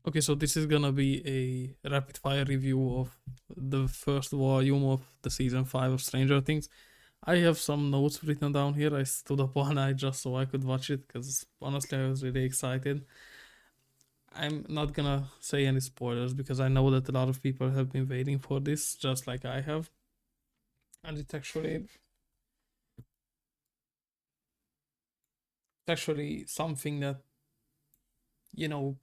Okay, so this is gonna be a rapid fire review of the first volume of the season 5 of Stranger Things. I have some notes written down here. I stood up one night just so I could watch it because honestly I was really excited. I'm not gonna say any spoilers because I know that a lot of people have been waiting for this just like I have. And it's actually something that, you know,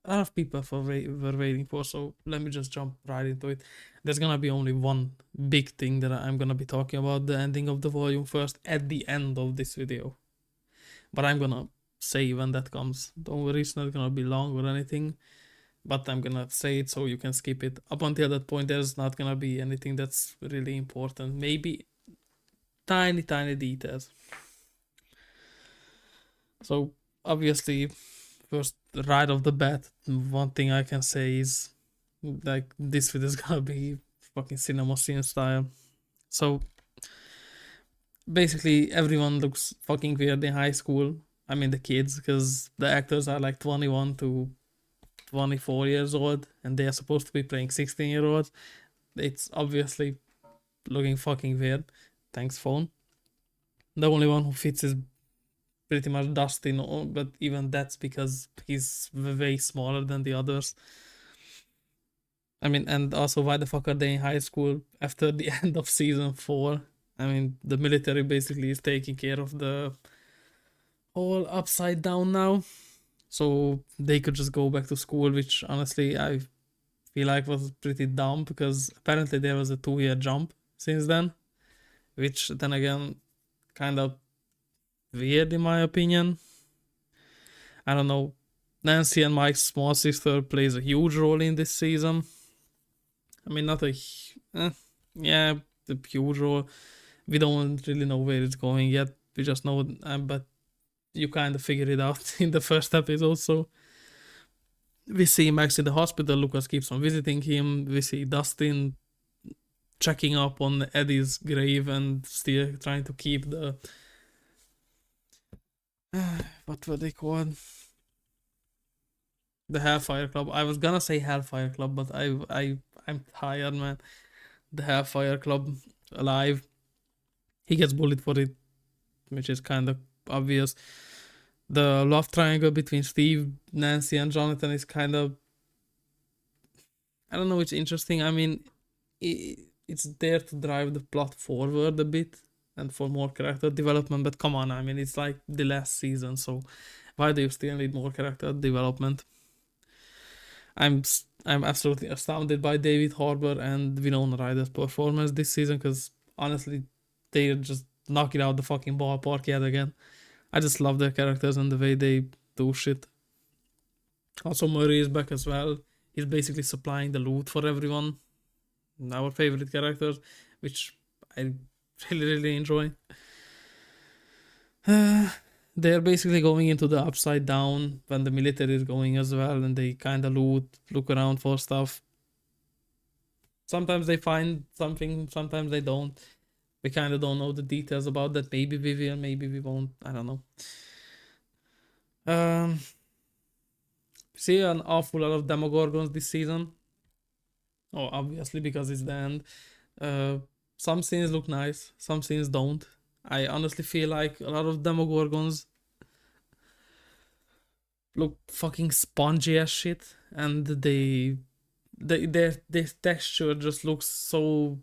a lot of people were waiting for, so let me just jump right into it. There's gonna be only one big thing that I'm gonna be talking about, the ending of the volume first at the end of this video. But I'm gonna say when that comes. Don't worry, it's not gonna be long or anything, but I'm gonna say it so you can skip it. Up until that point, there's not gonna be anything that's really important. Maybe tiny details. So obviously, first right off the bat, one thing I can say is like this video is gonna be fucking cinema scene style. So basically, everyone looks fucking weird in high school. I mean, the kids, because the actors are like 21 to 24 years old, and they are supposed to be playing 16-year-olds. It's obviously looking fucking weird. Thanks, phone. The only one who fits is pretty much Dustin, but even that's because he's way smaller than the others. I mean, and also, why the fuck are they in high school after the end of season 4? I mean, the military basically is taking care of the whole upside down now, so they could just go back to school, which honestly I feel like was pretty dumb because apparently there was a 2-year jump since then, which then again kind of weird in my opinion. I don't know. Nancy and Mike's small sister plays a huge role in this season. I mean, not a yeah, the huge role. We don't really know where it's going yet. We just know, but you kind of figure it out in the first episode. So we see Max in the hospital. Lucas keeps on visiting him. We see Dustin checking up on Eddie's grave and still trying to keep the what were they called? The Hellfire Club. I was gonna say Hellfire Club, but I'm tired, man. The Hellfire Club alive. He gets bullied for it, which is kind of obvious. The love triangle between Steve, Nancy, and Jonathan is kind of, I don't know, it's interesting. I mean, it's there to drive the plot forward a bit and for more character development, but come on, I mean, it's like the last season, so why do you still need more character development? I'm absolutely astounded by David Harbour and Winona Ryder's performance this season because honestly, they just knock it out the fucking ballpark yet again. I just love their characters and the way they do shit. Also, Murray is back as well. He's basically supplying the loot for everyone. Our favorite characters, which I really enjoy. They're basically going into the upside down when the military is going as well, and they kind of look around for stuff. Sometimes they find something, sometimes they don't. We kind of don't know the details about that. Maybe we will, maybe we won't. I don't know. See an awful lot of Demogorgons this season. Oh, obviously because it's the end. Uh, some scenes look nice, some scenes don't. I honestly feel like a lot of Demogorgons look fucking spongy as shit, and their texture just looks so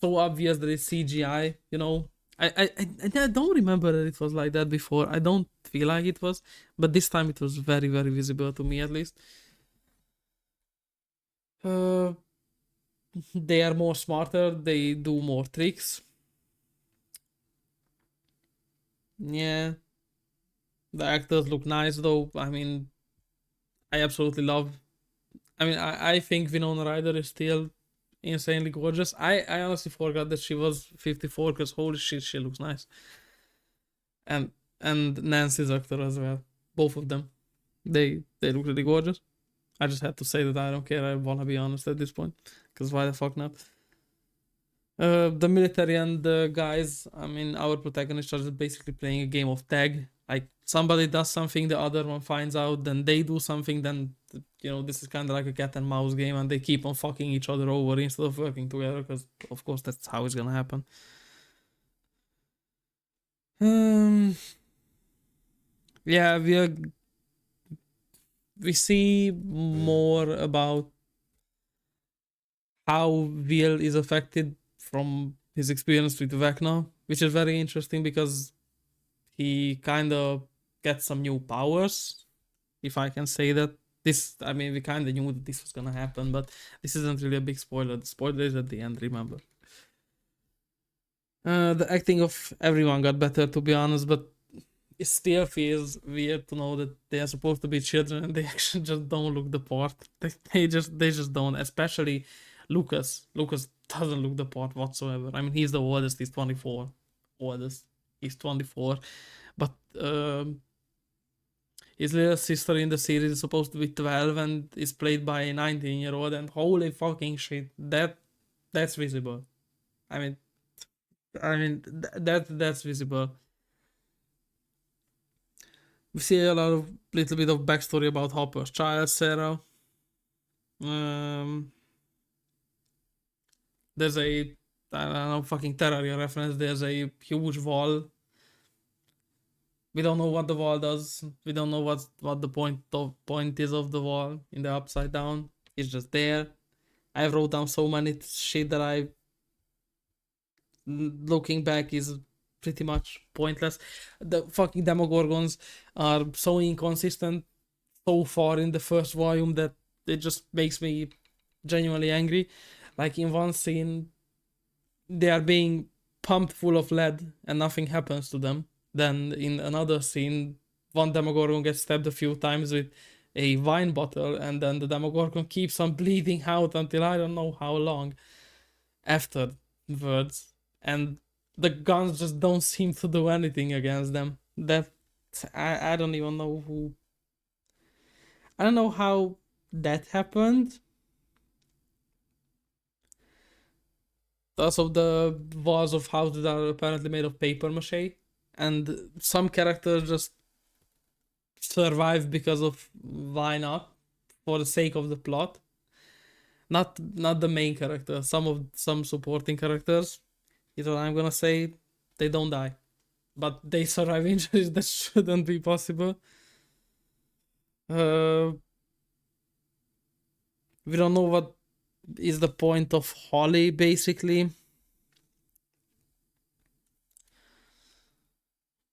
obvious that it's CGI. You know, I don't remember that it was like that before. I don't feel like it was, but this time it was very visible to me at least. Uh, they are more smarter. They do more tricks. Yeah, the actors look nice though. I mean, I absolutely love. I mean, I think Winona Ryder is still insanely gorgeous. I honestly forgot that she was 54 because holy shit, she looks nice. And Nancy's actor as well. Both of them. They look really gorgeous. I just had to say that I don't care. I wanna be honest at this point. Because why the fuck not? The military and the guys, I mean, our protagonists are just basically playing a game of tag Like somebody does something, the other one finds out, then they do something, then this is kind of like a cat and mouse game, and they keep on fucking each other over instead of working together, because of course that's how it's gonna happen. Um, yeah, we see more about how Will is affected from his experience with Vecna, which is very interesting because he kind of gets some new powers, if I can say that. I mean, we kind of knew that this was gonna happen, but this isn't really a big spoiler. The spoiler is at the end, remember. The acting of everyone got better, to be honest, but it still feels weird to know that they are supposed to be children and they actually just don't look the part. They just don't. Especially Lucas. Lucas doesn't look the part whatsoever. I mean, he's the oldest. He's 24. Oldest. He's 24. But his little sister in the series is supposed to be 12 and is played by a 19-year-old. And holy fucking shit, that's visible. I mean, that's visible. We see a little bit of backstory about Hopper's child, Sarah. Um, there's I don't know, fucking Terraria reference. There's a huge wall. We don't know what the wall does. We don't know what the point is of the wall in the upside down. It's just there. I wrote down so many shit that looking back is pretty much pointless. The fucking Demogorgons are so inconsistent so far in the first volume that it just makes me genuinely angry. Like in one scene, they are being pumped full of lead and nothing happens to them. Then in another scene, one Demogorgon gets stabbed a few times with a wine bottle, and then the Demogorgon keeps on bleeding out until I don't know how long afterwards. And the guns just don't seem to do anything against them. I don't even know who. I don't know how that happened. Also, the walls of houses are apparently made of paper mache, and some characters just survive because of why not, for the sake of the plot. Not the main character. Some supporting characters is what I'm gonna say. They don't die, but they survive injuries that shouldn't be possible. Uh, we don't know what is the point of Holly, basically.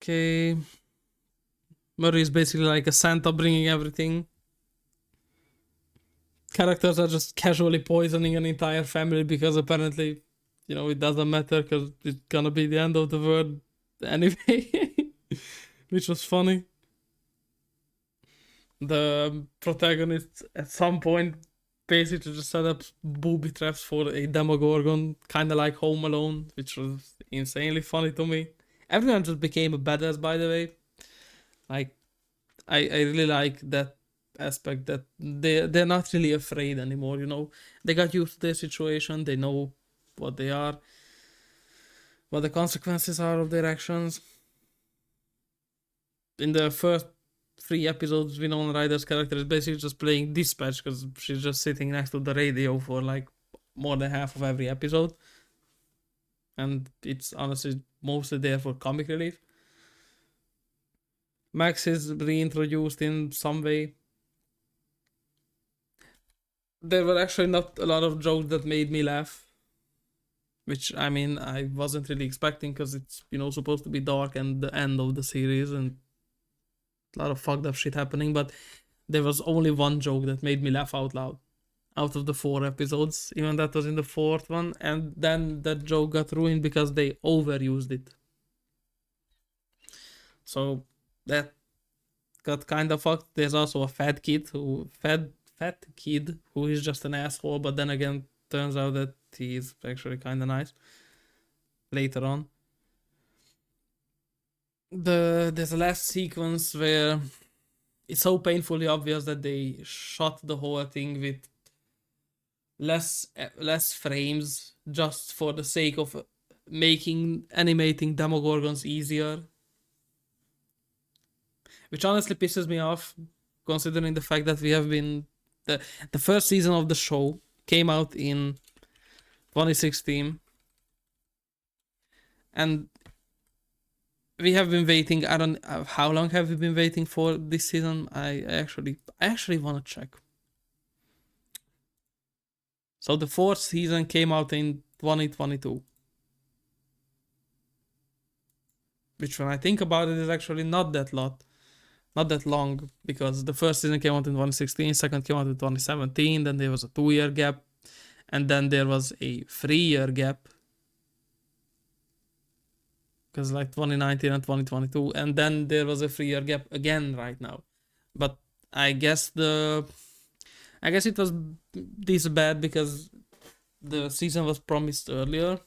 Okay. Murray is basically like a Santa bringing everything. Characters are just casually poisoning an entire family because apparently, it doesn't matter because it's gonna be the end of the world anyway. Which was funny. The protagonist at some point basically just set up booby traps for a Demogorgon, kind of like Home Alone, which was insanely funny to me. Everyone just became a badass, by the way. Like, I really like that aspect that they're not really afraid anymore. They got used to their situation. They know what they are, what the consequences are of their actions. In the first 3 episodes, Winona Ryder's character is basically just playing dispatch because she's just sitting next to the radio for like more than half of every episode, and it's honestly mostly there for comic relief. Max is reintroduced in some way. There were actually not a lot of jokes that made me laugh, which I mean I wasn't really expecting because it's supposed to be dark and the end of the series and a lot of fucked up shit happening. But there was only one joke that made me laugh out loud out of the 4 episodes. Even that was in the fourth one, and then that joke got ruined because they overused it. So that got kind of fucked. There's also a fat kid who is just an asshole, but then again, turns out that he's actually kind of nice later on. There's a last sequence where it's so painfully obvious that they shot the whole thing with less frames just for the sake of making animating Demogorgons easier. which honestly pisses me off, considering the fact that we have been the first season of the show came out in 2016, and we have been waiting. I don't how long have we been waiting for this season. I actually want to check. So the fourth season came out in 2022, which when I think about it is actually not that long, because the first season came out in 2016, second came out in 2017, then there was a 2 year gap, and then there was a 3 year gap, because like 2019 and 2022, and then there was a 3 year gap again right now. But I guess it was this bad because the season was promised earlier,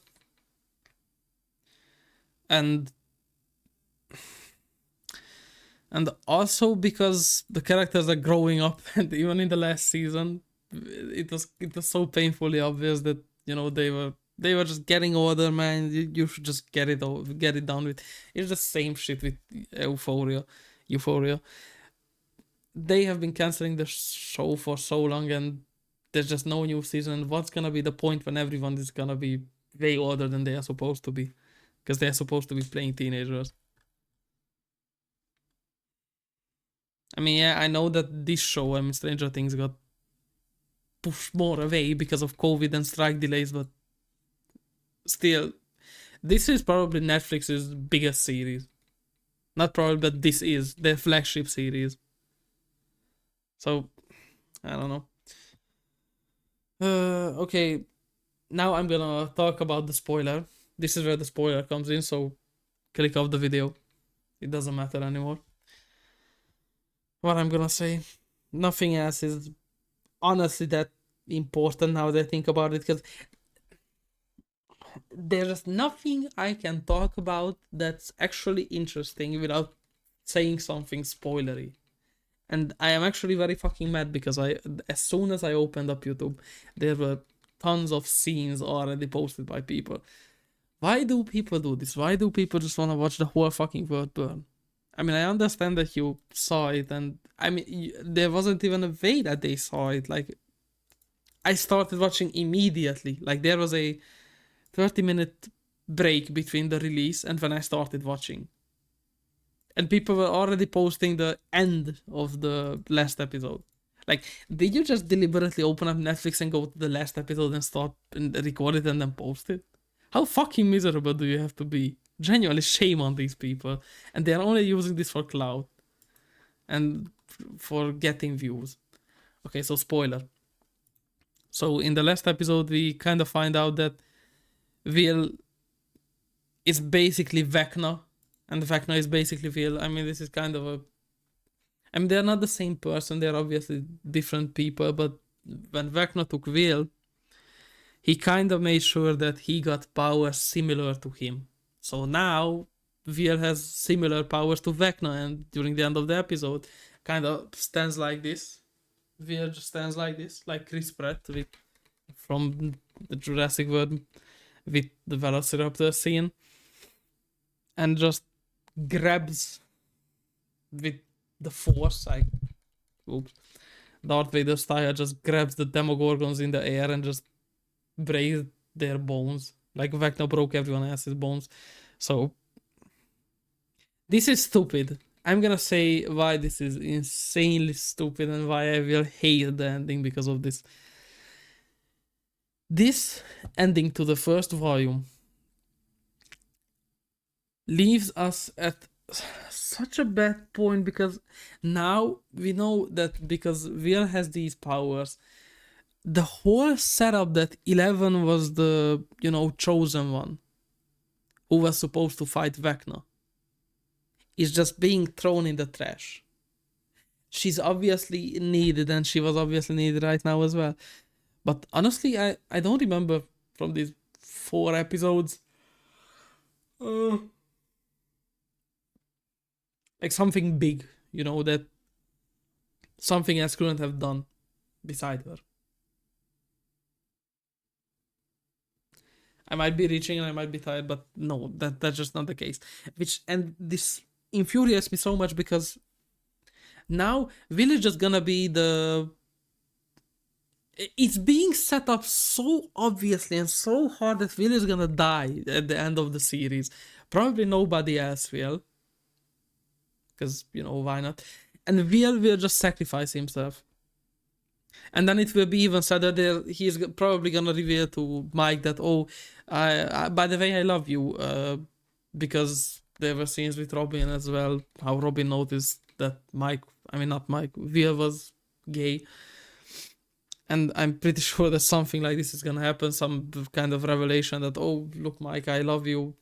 and also because the characters are growing up, and even in the last season it was so painfully obvious that they were just getting older, man. You should just get it done with. It's the same shit with Euphoria. They have been canceling the show for so long, and there's just no new season. What's gonna be the point when everyone is gonna be way older than they are supposed to be, because they're supposed to be playing teenagers? I mean, yeah, I know that this show, I mean, Stranger Things, got pushed more away because of COVID and strike delays, but still, this is probably Netflix's biggest series. Not probably, but this is their flagship series. So, I don't know. Okay, now I'm gonna talk about the spoiler. This is where the spoiler comes in, so click off the video. It doesn't matter anymore. What I'm gonna say, nothing else is honestly that important now that I think about it, because there's nothing I can talk about that's actually interesting without saying something spoilery. And I am actually very fucking mad because as soon as I opened up YouTube, there were tons of scenes already posted by people. Why do people do this? Why do people just want to watch the whole fucking world burn? I mean, I understand that you saw it, and I mean, there wasn't even a way that they saw it. Like, I started watching immediately. Like, there was a 30-minute break between the release and when I started watching. And people were already posting the end of the last episode. Like, did you just deliberately open up Netflix and go to the last episode and start and record it and then post it? How fucking miserable do you have to be? Genuinely shame on these people. And they're only using this for clout and for getting views. Okay, so spoiler. So in the last episode, we kind of find out that Will is basically Vecna, and Vecna is basically Will. I mean, this is kind of a... I mean, they're not the same person. They're obviously different people, but when Vecna took Will, he kind of made sure that he got powers similar to him. So now, Will has similar powers to Vecna, and during the end of the episode, kind of stands like this. Will just stands like this, like Chris Pratt from the Jurassic World with the Velociraptor scene, and just grabs with the force, like, oops, Darth Vader style, just grabs the Demogorgons in the air and just breaks their bones, like Vecna broke everyone else's bones. So this is stupid. I'm gonna say why this is insanely stupid and why I will hate the ending because of this. This ending to the first volume leaves us at such a bad point, because now we know that because Will has these powers, the whole setup that 11 was the, chosen one who was supposed to fight Vecna is just being thrown in the trash. She's obviously needed, and she was obviously needed right now as well. But honestly, I don't remember from these 4 episodes like something big, that something else couldn't have done beside her. I might be reaching and I might be tired, but no, that's just not the case. And this infuriates me so much because Now Will is just gonna be the. It's being set up so obviously and so hard that Will is gonna die at the end of the series. Probably nobody else will, because why not? And Will just sacrifice himself. And then it will be even sadder that he's probably gonna reveal to Mike that, oh, by the way, I love you, because there were scenes with Robin as well. How Robin noticed that not Mike, Will was gay, and I'm pretty sure that something like this is gonna happen. Some kind of revelation that, oh, look, Mike, I love you.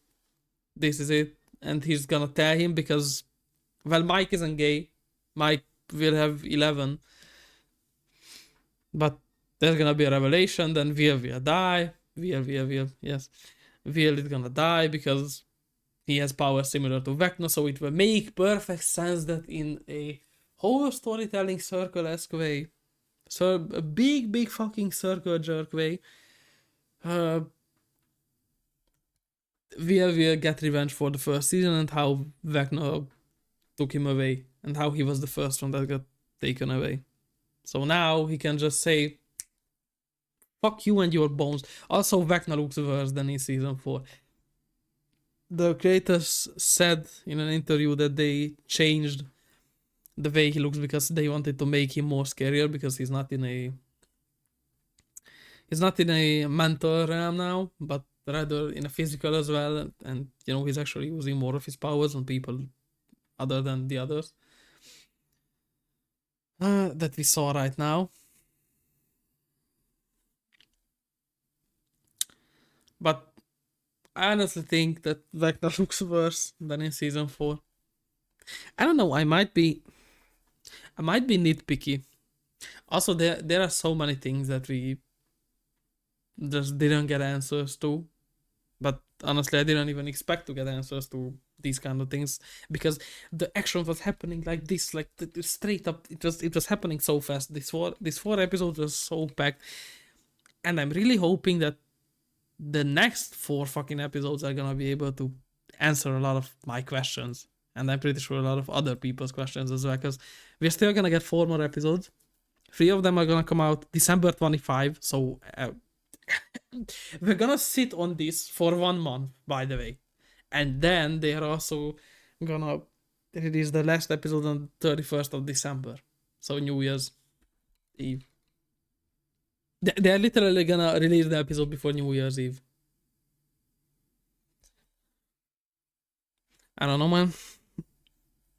This is it, and he's gonna tell him because, well, Mike isn't gay. Mike will have 11. But there's gonna be a revelation, then Will die. Will, yes. Will is gonna die because he has powers similar to Vecna, so it will make perfect sense that in a whole storytelling circle-esque way, so a big fucking circle jerk way, will get revenge for the first season and how Vecna took him away and how he was the first one that got taken away. So now he can just say, fuck you and your bones. Also, Vecna looks worse than in season 4. The creators said in an interview that they changed the way he looks because they wanted to make him more scarier because he's not in a mental realm now, but rather in a physical as well. And he's actually using more of his powers on people other than the others that we saw right now. But I honestly think that Vecna looks worse than in season 4. I don't know, I might be nitpicky. Also, there are so many things that we just didn't get answers to. But honestly, I didn't even expect to get answers to these kind of things because the action was happening like this, like straight up. It was happening so fast. This four episodes was so packed, and I'm really hoping that the next 4 fucking episodes are gonna be able to answer a lot of my questions, and I'm pretty sure a lot of other people's questions as well. Because we're still gonna get 4 more episodes. 3 of them are gonna come out December 25. So. We're gonna sit on this for 1 month, by the way. And then they are also gonna release the last episode on 31st of December. So New Year's Eve. They're literally gonna release the episode before New Year's Eve. I don't know, man.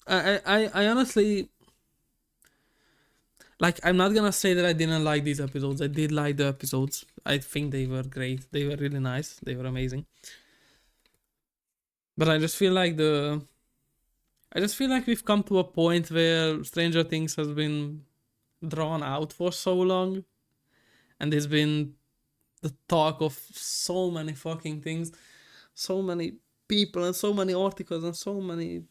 I honestly... Like, I'm not gonna say that I didn't like these episodes. I did like the episodes. I think they were great. They were really nice. They were amazing. But I just feel like we've come to a point where Stranger Things has been drawn out for so long. And it's been the talk of so many fucking things. So many people and so many articles and so many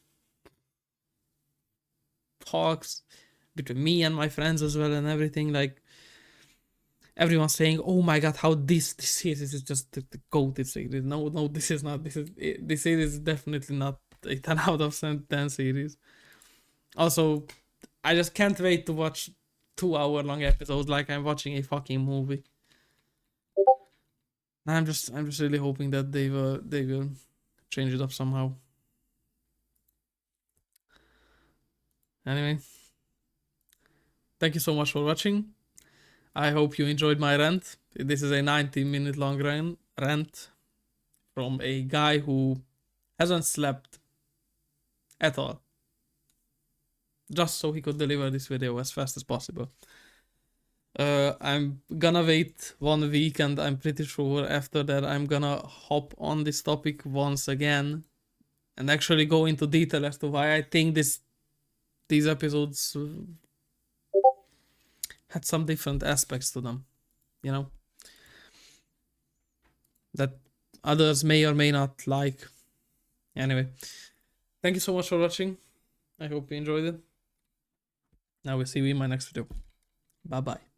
talks between me and my friends as well and everything. Like, everyone's saying, oh my god, how this series is just the goated series. No, this is not. This series is definitely not a 10 out of 10 series. Also, I just can't wait to watch 2-hour long episodes like I'm watching a fucking movie. I'm just really hoping that they will change it up somehow. Anyway, thank you so much for watching. I hope you enjoyed my rant. This is a 90-minute long rant from a guy who hasn't slept at all, just so he could deliver this video as fast as possible. I'm gonna wait 1 week, and I'm pretty sure after that I'm gonna hop on this topic once again and actually go into detail as to why I think these episodes had some different aspects to them, that others may or may not like. Anyway, thank you so much for watching. I hope you enjoyed it. I will see you in my next video. Bye bye.